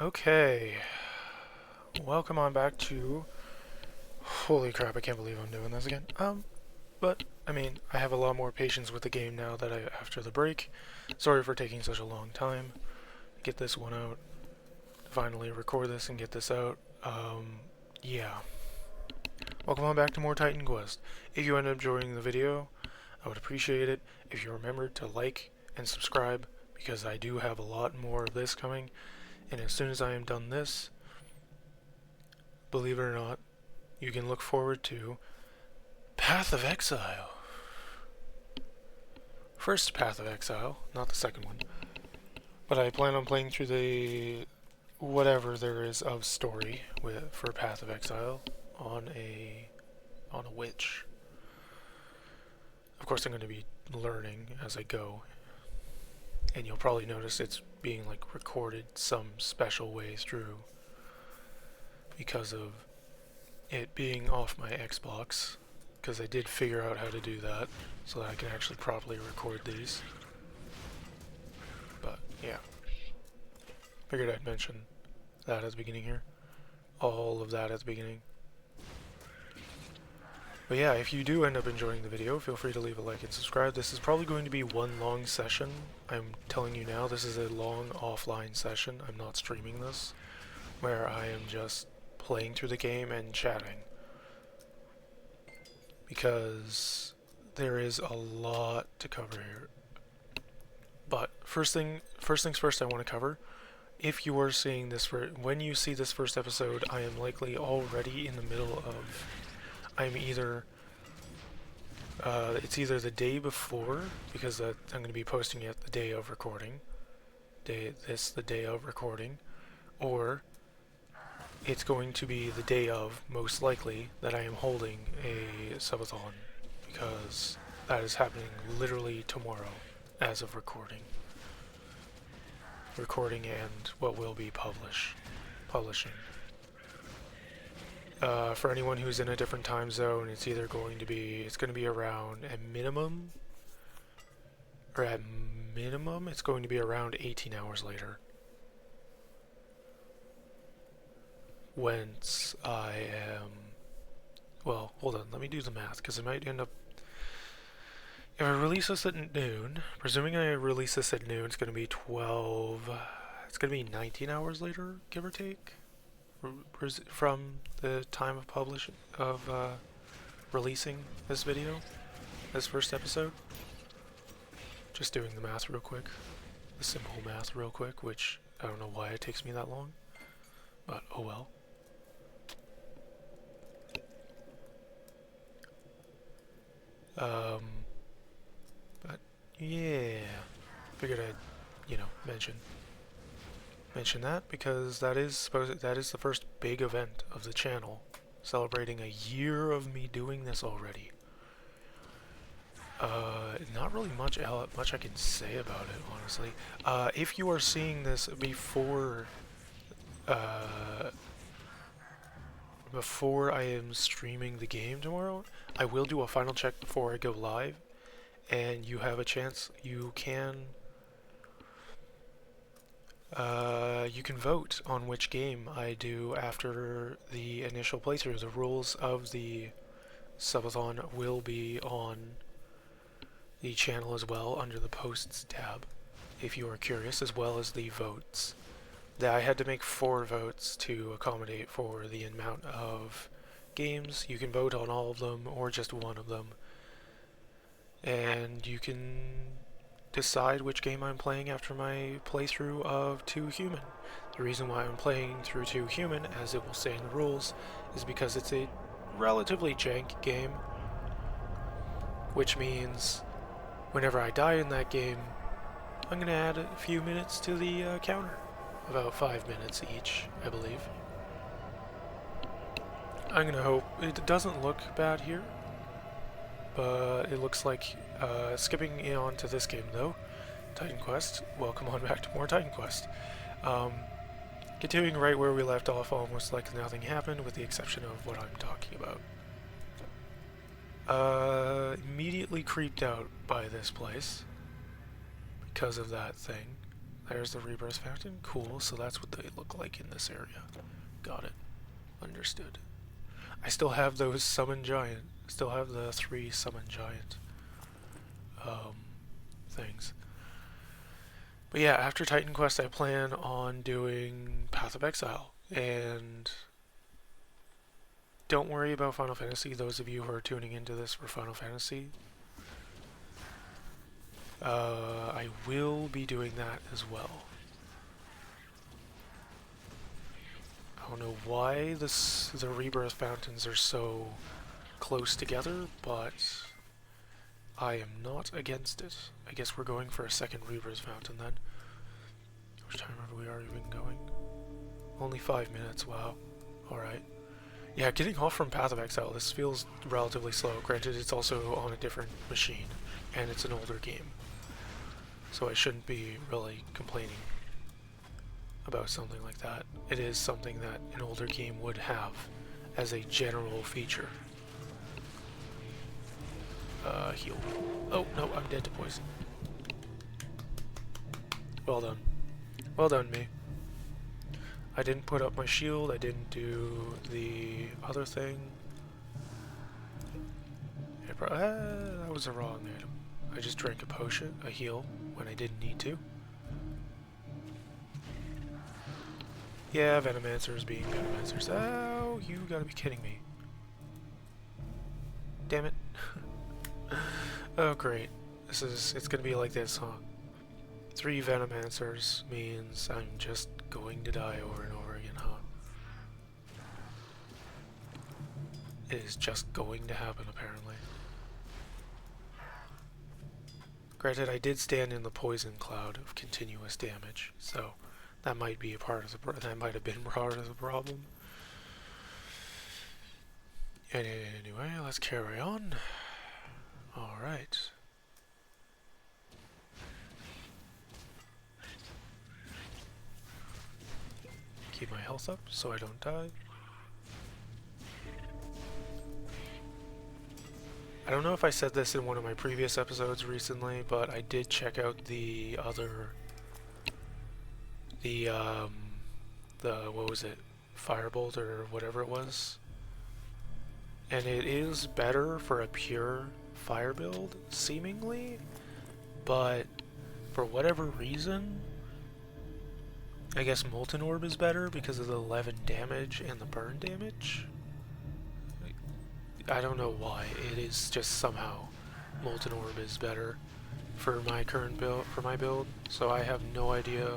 Okay, welcome on back to... Holy crap, I can't believe I'm doing this again. But, I mean, I have a lot more patience with the game now that after the break. Sorry for taking such a long time to get this one out. Finally record this and get this out. Yeah. Welcome on back to more Titan Quest. If you end up enjoying the video, I would appreciate it if you remembered to like and subscribe, because I do have a lot more of this coming. And as soon as I am done this, believe it or not, you can look forward to Path of Exile. First Path of Exile, not the second one. But I plan on playing through the whatever there is of story for Path of Exile on a witch. Of course, I'm going to be learning as I go, and you'll probably notice it's being like recorded some special way through because of it being off my Xbox, because I did figure out how to do that so that I can actually properly record these. But yeah, figured I'd mention that at the beginning here, all of that at the beginning. But yeah, if you do end up enjoying the video, feel free to leave a like and subscribe. This is probably going to be one long session. I'm telling you now, this is a long offline session. I'm not streaming this, where I am just playing through the game and chatting, because there is a lot to cover here. But first things first, I want to cover, if you are seeing this when you see this first episode, I am likely already in the middle of, I'm either it's either the day before, because I'm going to be posting it the day of recording, the day of recording, or it's going to be the day of, most likely, that I am holding a subathon, because that is happening literally tomorrow as of recording and what will be publishing. For anyone who's in a different time zone, it's going to be around at minimum it's going to be around 18 hours later. Whence I am, well, hold on, let me do the math, because I might end up, if I release this at noon, presuming I release this at noon, it's going to be 19 hours later, give or take, from the time of releasing this video, this first episode. Just doing the math real quick, the simple math real quick, which I don't know why it takes me that long, but oh well. But yeah, figured I'd, mention that, because that is the first big event of the channel, celebrating a year of me doing this already. Not really much I can say about it, honestly. If you are seeing this before I am streaming the game tomorrow, I will do a final check before I go live, and you have a chance, you can vote on which game I do after the initial playthrough. The rules of the subathon will be on the channel as well, under the posts tab, if you are curious, as well as the votes. I had to make 4 votes to accommodate for the amount of games. You can vote on all of them or just one of them, and you can decide which game I'm playing after my playthrough of 2 Human. The reason why I'm playing through 2 Human, as it will say in the rules, is because it's a relatively jank game, which means whenever I die in that game, I'm going to add a few minutes to the counter. About 5 minutes each, I believe. I'm going to hope it doesn't look bad here, but it looks like, skipping on to this game though, Titan Quest. Welcome on back to more Titan Quest. Continuing right where we left off, almost like nothing happened, with the exception of what I'm talking about. Immediately creeped out by this place because of that thing, There's the rebirth fountain. Cool, so that's what they look like in this area. Got it. Understood. I still have those summon giant. Still have the 3 summon giant things. But yeah, after Titan Quest I plan on doing Path of Exile. And don't worry about Final Fantasy, those of you who are tuning into this for Final Fantasy. I will be doing that as well. I don't know why the rebirth fountains are so close together, but I am not against it. I guess we're going for a second rebirth fountain then. Which time are we already been going? Only 5 minutes, wow. Alright. Yeah, getting off from Path of Exile, this feels relatively slow. Granted, it's also on a different machine, and it's an older game. So I shouldn't be really complaining about something like that. It is something that an older game would have as a general feature. Heal. Oh, no, I'm dead to poison. Well done. Well done, me. I didn't put up my shield, I didn't do the other thing. That was a wrong item. I just drank a potion, a heal, when I didn't need to. Yeah, Venomancers being Venomancers. Oh, you gotta be kidding me. Damn it. Oh, great. It's gonna be like this, huh? 3 Venomancers means I'm just going to die over and over again, huh? It is just going to happen, apparently. Granted, I did stand in the poison cloud of continuous damage, so that might be a part of the that might have been part of the problem. Anyway, let's carry on. All right. Keep my health up so I don't die. I don't know if I said this in one of my previous episodes recently, but I did check out the other, what was it, Firebolt or whatever it was, and it is better for a pure fire build, seemingly, but for whatever reason, I guess Molten Orb is better because of the 11 damage and the burn damage. I don't know why. It is just somehow Molten Orb is better for my current build, for my build. So I have no idea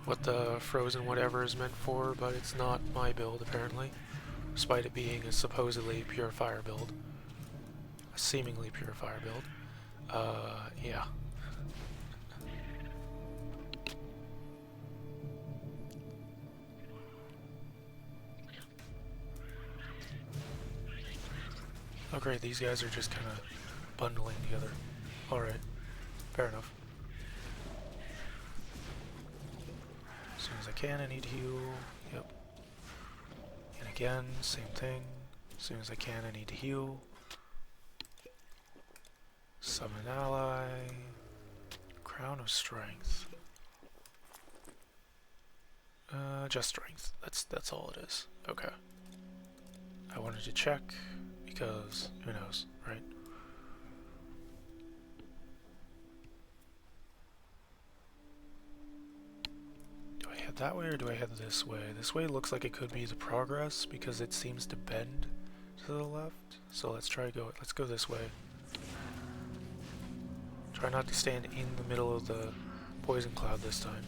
what the frozen whatever is meant for, but it's not my build apparently, despite it being a supposedly pure fire build, a seemingly pure fire build. Yeah. Oh great, these guys are just kind of bundling together. Alright, fair enough. As soon as I can, I need to heal. Yep. And again, same thing. As soon as I can, I need to heal. Summon an ally. Crown of Strength. Just strength. That's all it is. Okay. I wanted to check because who knows, right? Do I head that way or do I head this way? This way looks like it could be the progress because it seems to bend to the left. So let's go this way. Try not to stand in the middle of the poison cloud this time.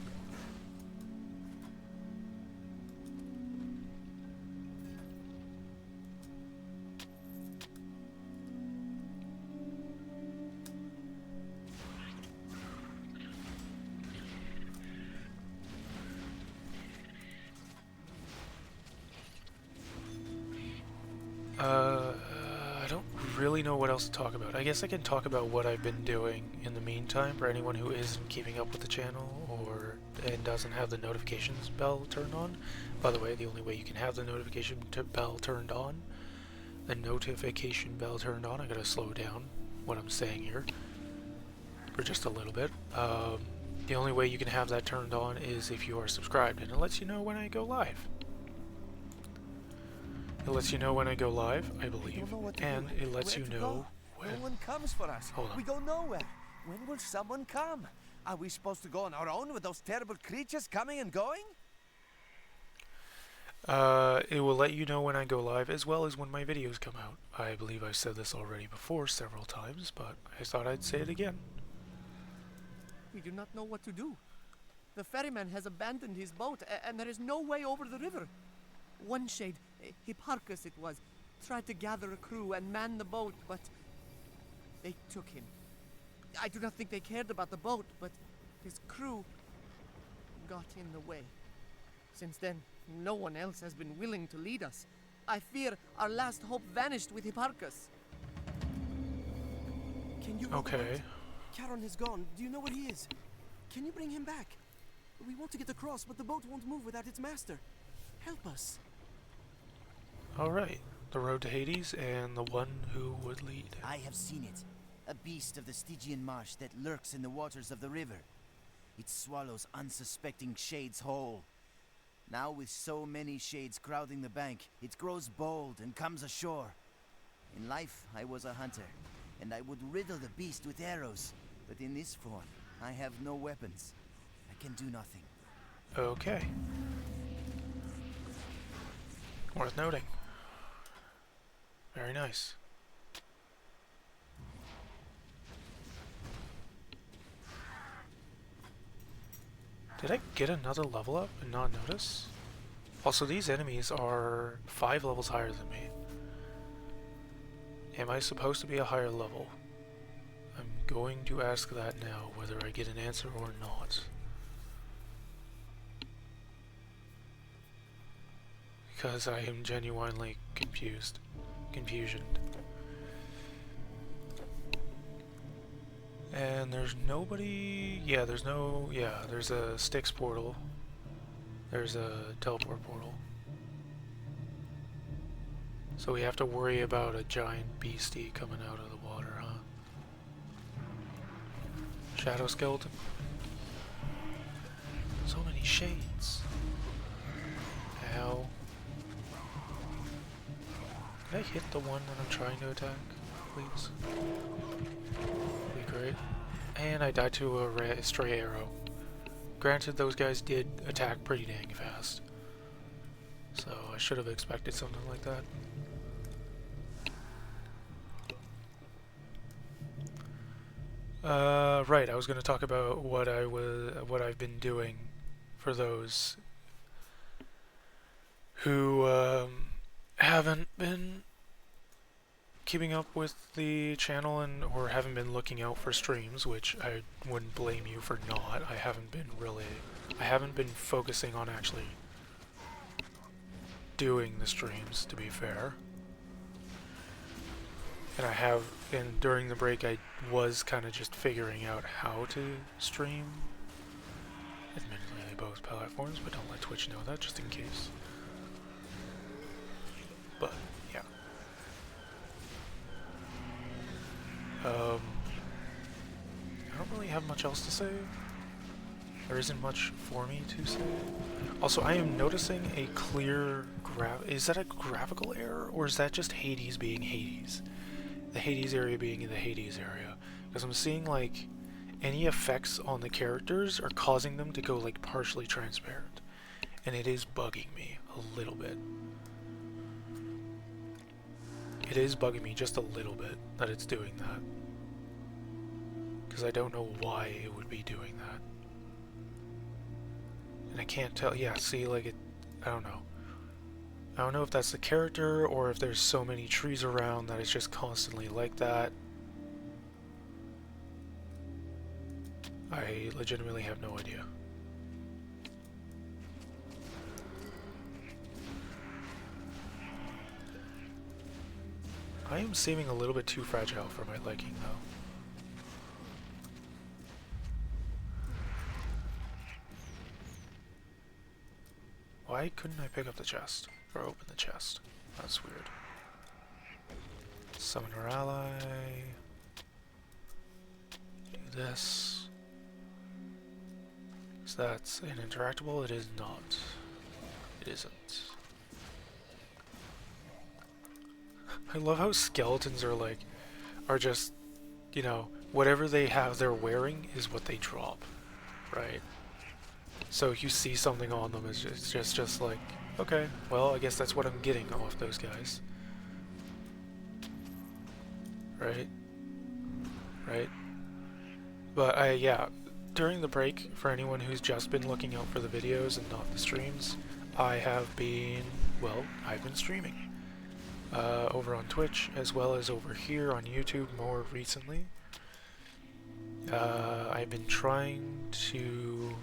I don't really know what else to talk about. I guess I can talk about what I've been doing in the meantime for anyone who isn't keeping up with the channel and doesn't have the notifications bell turned on. By the way, the only way you can have the notification bell turned on, I gotta slow down what I'm saying here for just a little bit. The only way you can have that turned on is if you are subscribed, and it lets you know when I go live. It lets you know when I go live, I believe, and it lets you know when. No one comes for us. Hold on. We go nowhere. When will someone come? Are we supposed to go on our own with those terrible creatures coming and going? It will let you know when I go live, as well as when my videos come out. I believe I've said this already before several times, but I thought I'd say it again. We do not know what to do. The ferryman has abandoned his boat, and there is no way over the river. One shade, Hipparchus it was, tried to gather a crew and man the boat, but they took him. I do not think they cared about the boat, but his crew got in the way. Since then, no one else has been willing to lead us. I fear our last hope vanished with Hipparchus. Can you? Okay. Charon has gone. Do you know where he is? Can you bring him back? We want to get across, but the boat won't move without its master. Help us. Alright. The road to Hades and the one who would lead. I have seen it. A beast of the Stygian marsh that lurks in the waters of the river. It swallows unsuspecting shades whole. Now with so many shades crowding the bank, it grows bold and comes ashore. In life, I was a hunter, and I would riddle the beast with arrows. But in this form, I have no weapons. I can do nothing. Okay. Worth noting. Very nice. Did I get another level up and not notice? Also, these enemies are 5 levels higher than me. Am I supposed to be a higher level? I'm going to ask that now, whether I get an answer or not. Because I am genuinely confused. Confusioned. And there's nobody... Yeah, there's no... Yeah, there's a Styx portal. There's a teleport portal. So we have to worry about a giant beastie coming out of the water, huh? Shadow skeleton. So many shades. Ow. Can I hit the one that I'm trying to attack, please? Be great. And I died to a stray arrow. Granted, those guys did attack pretty dang fast. So I should have expected something like that. Right, I was going to talk about what I've been doing for those who haven't been keeping up with the channel or haven't been looking out for streams, which I wouldn't blame you for not. I haven't been focusing on actually doing the streams, to be fair. And during the break I was kind of just figuring out how to stream. Admittedly, both platforms, but don't let Twitch know that, just in case. But, yeah. I don't really have much else to say. There isn't much for me to say. Also, I am noticing a clear is that a graphical error, or is that just Hades being Hades? The Hades area being in the Hades area. Because I'm seeing, like, any effects on the characters are causing them to go, like, partially transparent. And it is bugging me a little bit. It is bugging me just a little bit that it's doing that. Because I don't know why it would be doing that. And I can't tell. Yeah, see, like, I don't know. I don't know if that's the character or if there's so many trees around that it's just constantly like that. I legitimately have no idea. I am seeming a little bit too fragile for my liking, though. Why couldn't I pick up the chest? Or open the chest? That's weird. Summon our ally. Do this. So that's an interactable. It is not. It isn't. I love how skeletons are just, you know, whatever they're wearing is what they drop, right? So you see something on them, it's just like, okay, well, I guess that's what I'm getting off those guys. Right? Right? But yeah, during the break, for anyone who's just been looking out for the videos and not the streams, I've been streaming. Over on Twitch, as well as over here on YouTube more recently. I've been trying to...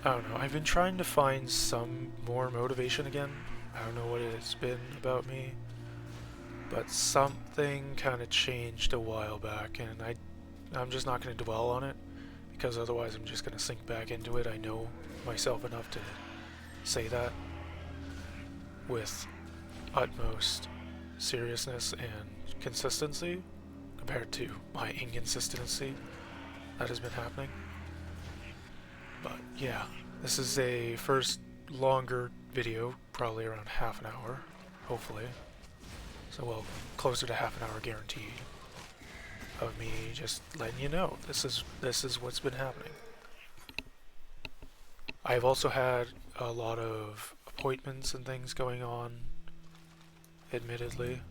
I don't know, I've been trying to find some more motivation again. I don't know what it's been about me, but something kind of changed a while back, and I'm just not going to dwell on it, because otherwise I'm just going to sink back into it. I know myself enough to say that with utmost seriousness and consistency compared to my inconsistency that has been happening. But yeah, this is a first longer video, probably around half an hour, hopefully. So, well, closer to half an hour guaranteed of me just letting you know this is what's been happening. I've also had a lot of appointments and things going on, admittedly.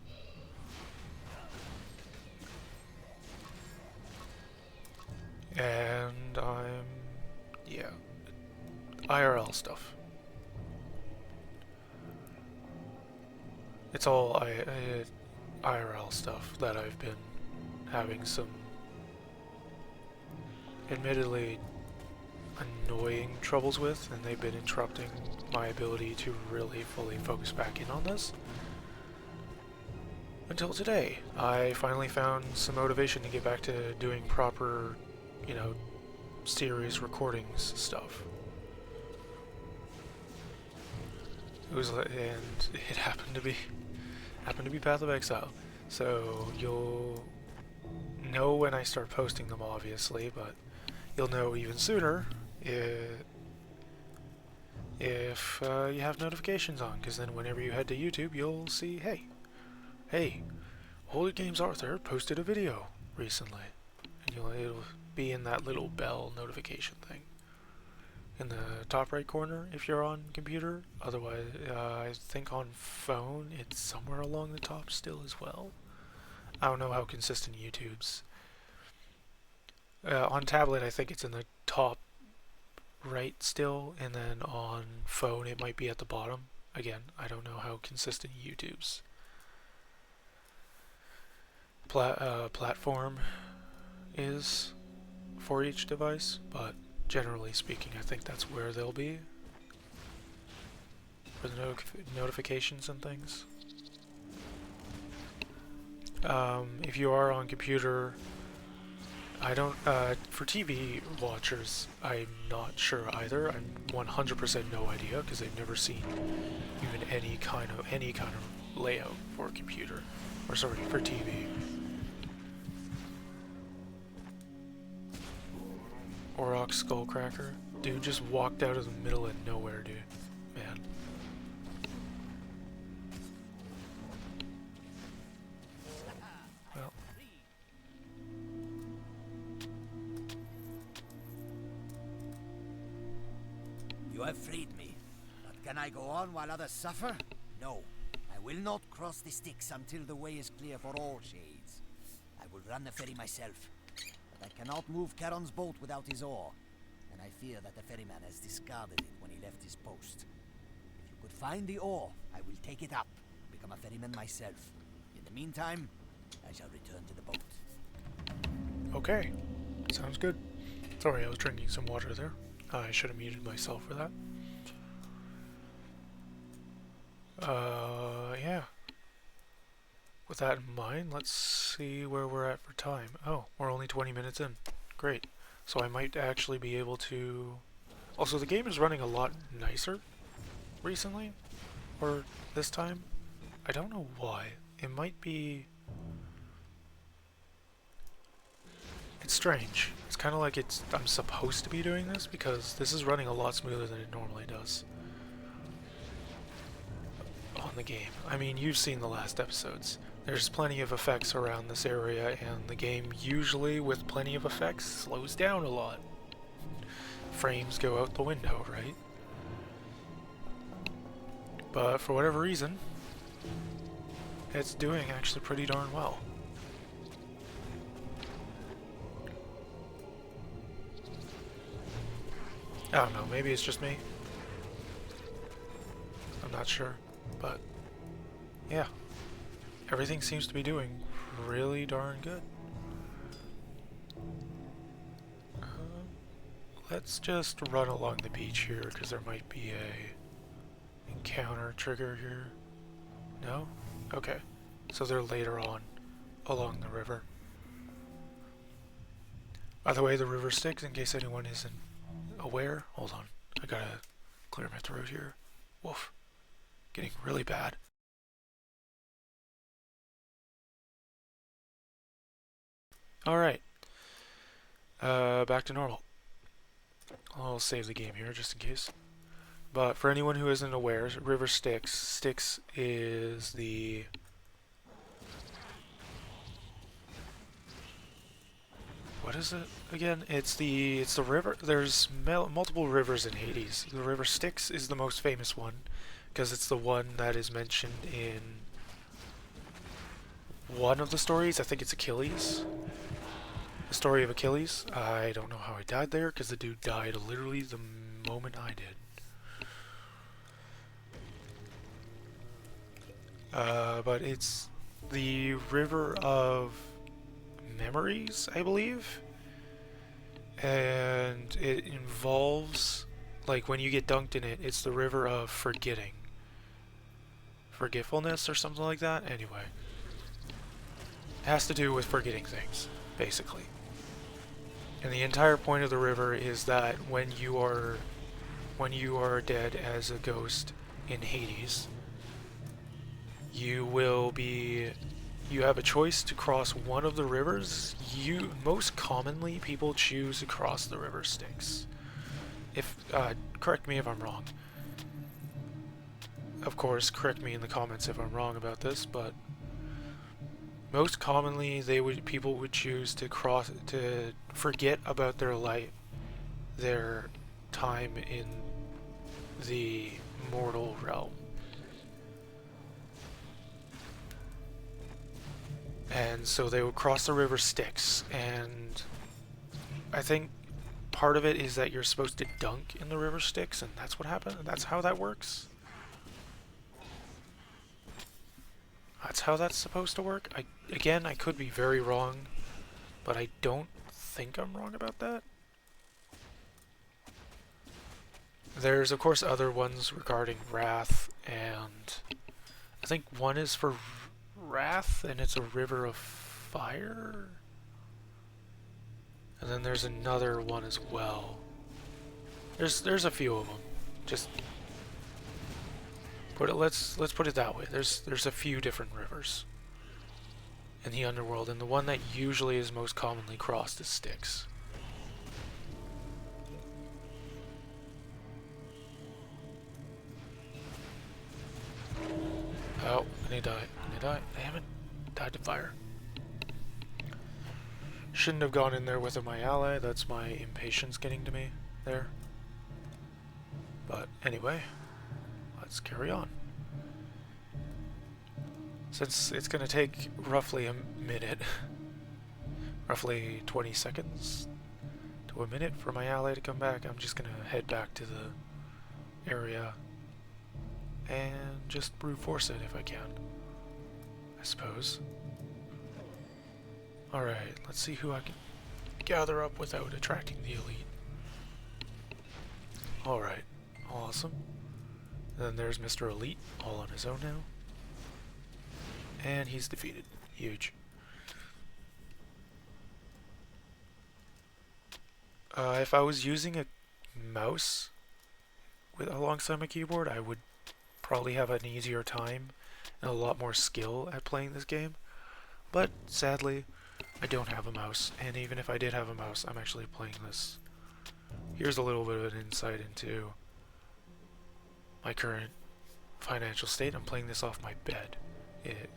And yeah, IRL stuff. It's all IRL stuff that I've been having some admittedly annoying troubles with, and they've been interrupting my ability to really fully focus back in on this. Until today, I finally found some motivation to get back to doing proper, you know, series recordings stuff. It was, and it happened to be Path of Exile. So you'll know when I start posting them, obviously, but you'll know even sooner if you have notifications on, because then whenever you head to YouTube, you'll see, hey, Holy Games Arthur posted a video recently, and it'll be in that little bell notification thing in the top right corner if you're on computer. Otherwise, I think on phone it's somewhere along the top still as well. I don't know how consistent YouTube's. On tablet, I think it's in the top right still, and then on phone it might be at the bottom. Again, I don't know how consistent YouTube's platform is for each device, but generally speaking, I think that's where they'll be for the notifications and things. If you are on computer, I don't, for TV watchers, I'm not sure either. I'm 100% no idea, because I've never seen even any kind of layout for a computer, or sorry, for TV. Orok Skullcracker. Dude just walked out of the middle of nowhere, dude. Man. Well. You have freed me, but can I go on while others suffer? No, I will not cross the Styx until the way is clear for all shades. I will run the ferry myself, but I cannot move Charon's boat without his oar, and I fear that the ferryman has discarded it when he left his post. If you could find the oar, I will take it up and become a ferryman myself. In the meantime, I shall return to the boat. Okay. Sounds good. Sorry, I was drinking some water there. I should have muted myself for that. Yeah. With that in mind, let's see where we're at for time. Oh, we're only 20 minutes in. Great. So I might actually be able to... Also, the game is running a lot nicer recently, or this time. I don't know why. It might be... It's strange. It's kind of like I'm supposed to be doing this because this is running a lot smoother than it normally does on the game. I mean, you've seen the last episodes. There's plenty of effects around this area, and the game usually, with plenty of effects, slows down a lot. Frames go out the window, right? But for whatever reason, it's doing actually pretty darn well. I don't know, maybe it's just me. I'm not sure, but yeah. Everything seems to be doing really darn good. Let's just run along the beach here, because there might be a encounter trigger here. No? Okay. So they're later on along the river. By the way, the river Styx, in case anyone isn't aware. Hold on. I gotta clear my throat here. Woof. Getting really bad. Alright. Back to normal. I'll save the game here just in case. But for anyone who isn't aware, River Styx. Styx is the... What is it again? It's the river. There's multiple rivers in Hades. The River Styx is the most famous one because it's the one that is mentioned in one of the stories. I think it's Achilles. The story of Achilles. I don't know how he died there because the dude died literally the moment I did. But it's the River of Memories, I believe, and it involves, like, when you get dunked in it, it's the river of forgetting, forgetfulness or something like that. Anyway, it has to do with forgetting things, basically. And the entire point of the river is that when you are dead as a ghost in Hades, you have a choice to cross one of the rivers. Most commonly, people choose to cross the River Styx. Correct me if I'm wrong. Of course, correct me in the comments if I'm wrong about this, but most commonly, people would choose to forget about their time in the mortal realm. And so they would cross the River Styx, and I think part of it is that you're supposed to dunk in the River Styx, and that's what happened. That's how that works. That's how that's supposed to work. Again, I could be very wrong, but I don't think I'm wrong about that. There's, of course, other ones regarding Wrath, and I think one is for Wrath, and it's a river of fire. And then there's another one as well. There's a few of them. Just let's put it that way. There's a few different rivers in the underworld, and the one that usually is most commonly crossed is Styx. Oh, and he died. Damn it. Died to fire. Shouldn't have gone in there with my ally. That's my impatience getting to me there. But anyway, let's carry on. Since it's going to take roughly a minute, roughly 20 seconds to a minute for my ally to come back, I'm just going to head back to the area and just brute force it if I can, I suppose. Alright, let's see who I can gather up without attracting the elite. Alright, awesome. Then there's Mr. Elite, all on his own now. And he's defeated. Huge. If I was using a mouse alongside my keyboard, I would probably have an easier time and a lot more skill at playing this game. But sadly, I don't have a mouse, and even if I did have a mouse, I'm actually playing this. Here's a little bit of an insight into my current financial state. I'm playing this off my bed.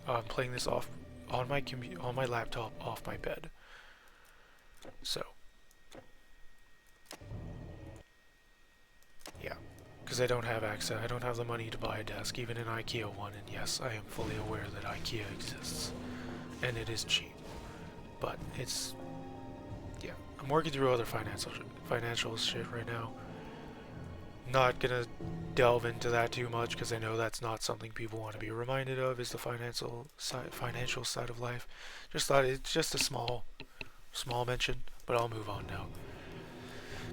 I'm playing this off on my laptop off my bed. So, yeah, because I don't have access. I don't have the money to buy a desk, even an IKEA one. And yes, I am fully aware that IKEA exists, and it is cheap. But it's, yeah, I'm working through other financial shit right now. Not gonna delve into that too much because I know that's not something people want to be reminded of, is the financial side of life. Just thought it's just a small mention, but I'll move on now.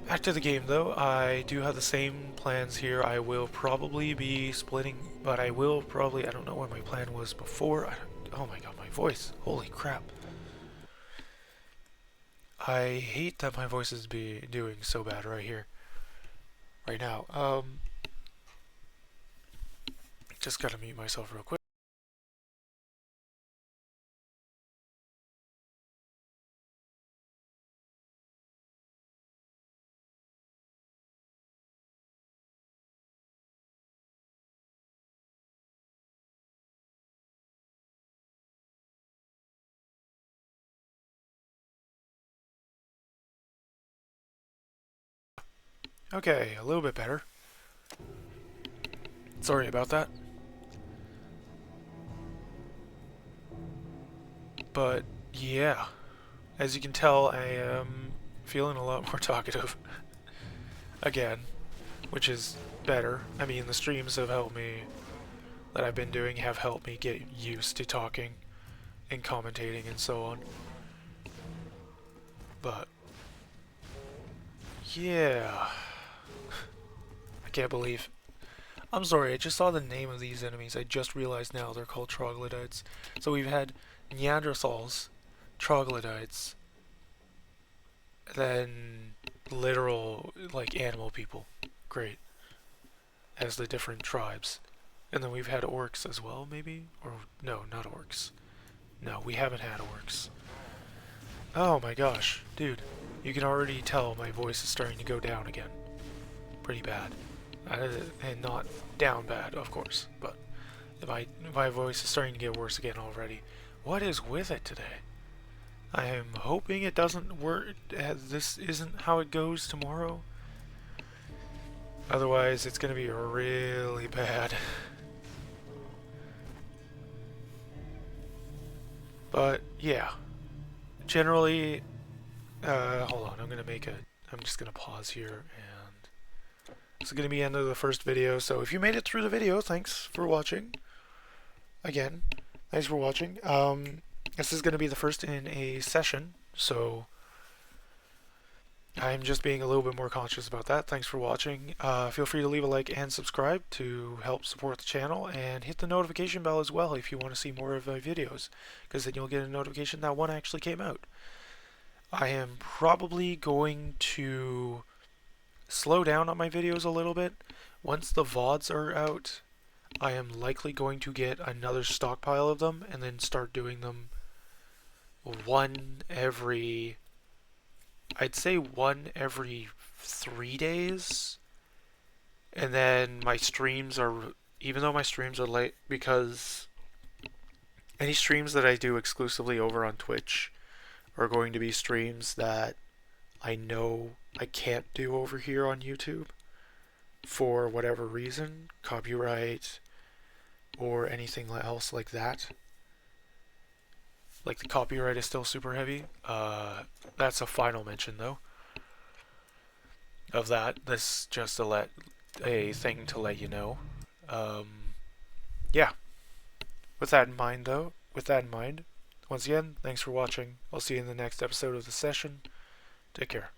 Back to the game though, I do have the same plans here. I will probably be splitting, but I don't know what my plan was before. Oh my god, my voice, holy crap. I hate that my voice is doing so bad right here. Right now. Just gotta mute myself real quick. Okay, a little bit better. Sorry about that. But, yeah. As you can tell, I am feeling a lot more talkative. Again. Which is better. I mean, the streams have helped me, that I've been doing, have helped me get used to talking and commentating and so on. But, yeah. I can't believe. I'm sorry, I just saw the name of these enemies. I just realized now they're called troglodytes. So we've had Neanderthals, troglodytes, then literal, like, animal people. Great. As the different tribes. And then we've had orcs as well, maybe? Or, no, not orcs. No, we haven't had orcs. Oh my gosh, dude. You can already tell my voice is starting to go down again. Pretty bad. And not down bad, of course, but my voice is starting to get worse again already. What is with it today? I am hoping it doesn't work. This isn't how it goes tomorrow. Otherwise, it's going to be really bad. But yeah, generally, hold on. I'm just going to pause here, and this is going to be the end of the first video. So if you made it through the video, thanks for watching. Again, thanks for watching. This is going to be the first in a session, so I'm just being a little bit more conscious about that. Thanks for watching. Feel free to leave a like and subscribe to help support the channel, and hit the notification bell as well if you want to see more of my videos, because then you'll get a notification that one actually came out. I am probably going to slow down on my videos a little bit. Once the VODs are out, I am likely going to get another stockpile of them and then start doing them I'd say one every 3 days. And then my streams are, even though my streams are late, because any streams that I do exclusively over on Twitch are going to be streams that I know I can't do over here on YouTube for whatever reason, copyright or anything else like that. Like, the copyright is still super heavy. That's a final mention though of that. This just a thing to let you know. Yeah. With that in mind, once again, thanks for watching. I'll see you in the next episode of the session. Take care.